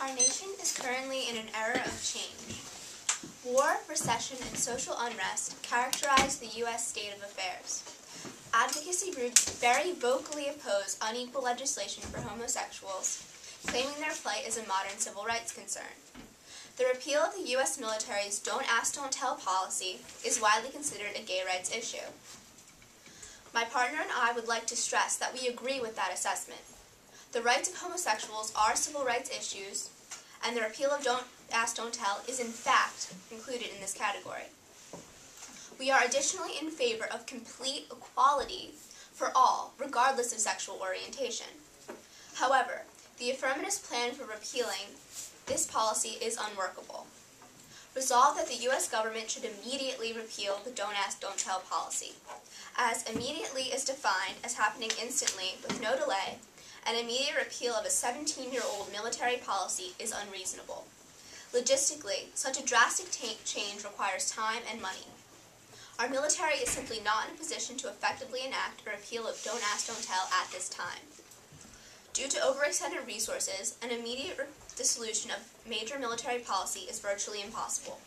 Our nation is currently in an era of change. War, recession, and social unrest characterize the U.S. state of affairs. Advocacy groups very vocally oppose unequal legislation for homosexuals, claiming their plight is a modern civil rights concern. The repeal of the U.S. military's Don't Ask, Don't Tell policy is widely considered a gay rights issue. My partner and I would like to stress that we agree with that assessment. The rights of homosexuals are civil rights issues, and the repeal of Don't Ask, Don't Tell is in fact included in this category. We are additionally in favor of complete equality for all, regardless of sexual orientation. However, the affirmative's plan for repealing this policy is unworkable. Resolve that the U.S. government should immediately repeal the Don't Ask, Don't Tell policy, as immediately is defined as happening instantly with no delay. An immediate repeal of a 17-year-old military policy is unreasonable. Logistically, such a drastic change requires time and money. Our military is simply not in a position to effectively enact a repeal of Don't Ask, Don't Tell at this time. Due to overextended resources, an immediate dissolution of major military policy is virtually impossible.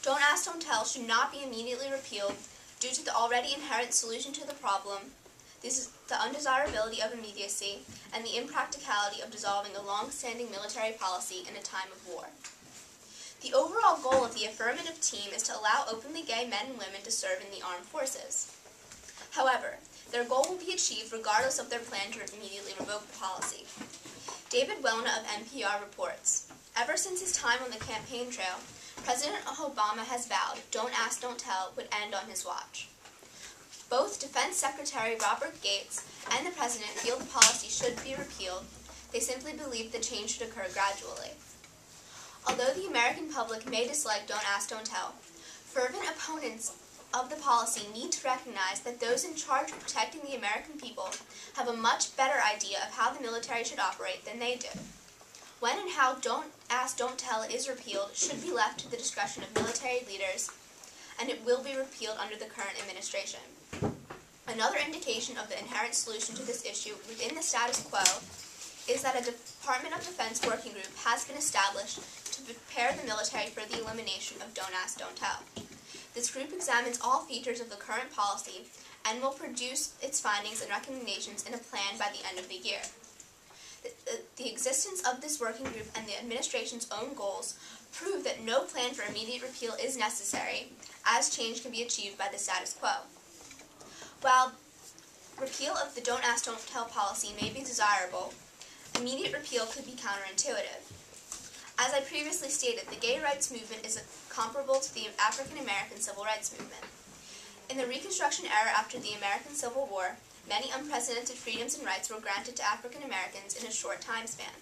Don't Ask, Don't Tell should not be immediately repealed due to the already inherent solution to the problem. This is the undesirability of immediacy and the impracticality of dissolving a long-standing military policy in a time of war. The overall goal of the affirmative team is to allow openly gay men and women to serve in the armed forces. However, their goal will be achieved regardless of their plan to immediately revoke the policy. David Welna of NPR reports, ever since his time on the campaign trail, President Obama has vowed Don't Ask, Don't Tell would end on his watch. Both Defense Secretary Robert Gates and the President feel the policy should be repealed. They simply believe the change should occur gradually. Although the American public may dislike Don't Ask, Don't Tell, fervent opponents of the policy need to recognize that those in charge of protecting the American people have a much better idea of how the military should operate than they do. When and how Don't Ask, Don't Tell is repealed should be left to the discretion of military leaders, and it will be repealed under the current administration. Another indication of the inherent solution to this issue within the status quo is that a Department of Defense working group has been established to prepare the military for the elimination of Don't Ask, Don't Tell. This group examines all features of the current policy and will produce its findings and recommendations in a plan by the end of the year. The existence of this working group and the administration's own goals prove that no plan for immediate repeal is necessary, as change can be achieved by the status quo. While repeal of the Don't Ask, Don't Tell policy may be desirable, immediate repeal could be counterintuitive. As I previously stated, the gay rights movement is comparable to the African American civil rights movement. In the Reconstruction era after the American Civil War, many unprecedented freedoms and rights were granted to African Americans in a short time span.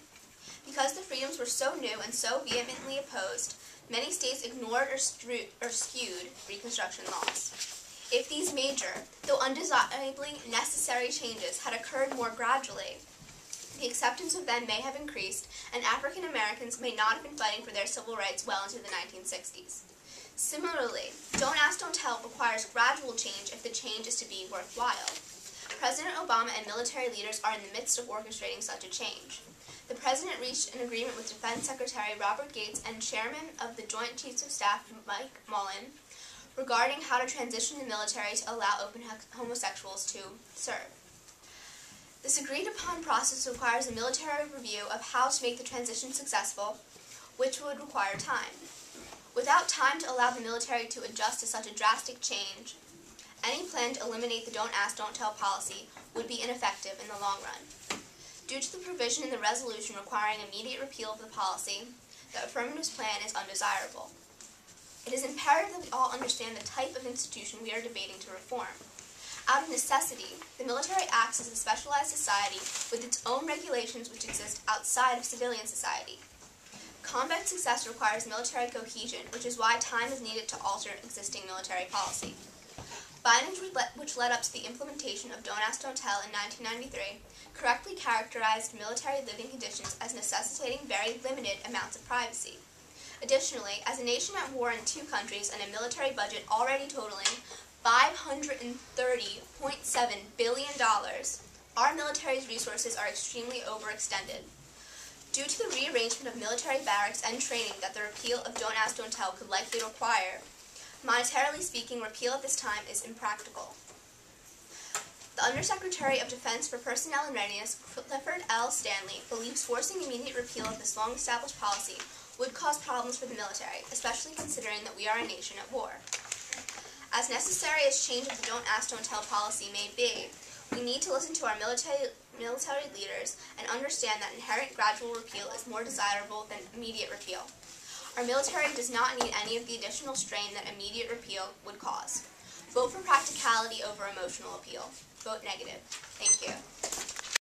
Because the freedoms were so new and so vehemently opposed, many states ignored or skewed Reconstruction laws. If these major, though undesirably necessary changes had occurred more gradually, the acceptance of them may have increased, and African Americans may not have been fighting for their civil rights well into the 1960s. Similarly, Don't Ask, Don't Tell requires gradual change if the change is to be worthwhile. President Obama and military leaders are in the midst of orchestrating such a change. The President reached an agreement with Defense Secretary Robert Gates and Chairman of the Joint Chiefs of Staff Mike Mullen regarding how to transition the military to allow open homosexuals to serve. This agreed-upon process requires a military review of how to make the transition successful, which would require time. Without time to allow the military to adjust to such a drastic change, any plan to eliminate the Don't Ask, Don't Tell policy would be ineffective in the long run. Due to the provision in the resolution requiring immediate repeal of the policy, the affirmative's plan is undesirable. It is imperative that we all understand the type of institution we are debating to reform. Out of necessity, the military acts as a specialized society with its own regulations which exist outside of civilian society. Combat success requires military cohesion, which is why time is needed to alter existing military policy. Findings which led up to the implementation of Don't Ask, Don't Tell in 1993 correctly characterized military living conditions as necessitating very limited amounts of privacy. Additionally, as a nation at war in two countries and a military budget already totaling $530.7 billion, our military's resources are extremely overextended. Due to the rearrangement of military barracks and training that the repeal of Don't Ask, Don't Tell could likely require, monetarily speaking, repeal at this time is impractical. The Undersecretary of Defense for Personnel and Readiness, Clifford L. Stanley, believes forcing immediate repeal of this long-established policy would cause problems for the military, especially considering that we are a nation at war. As necessary as change of the Don't Ask, Don't Tell policy may be, we need to listen to our military leaders and understand that inherent gradual repeal is more desirable than immediate repeal. Our military does not need any of the additional strain that immediate repeal would cause. Vote for practicality over emotional appeal. Vote negative. Thank you.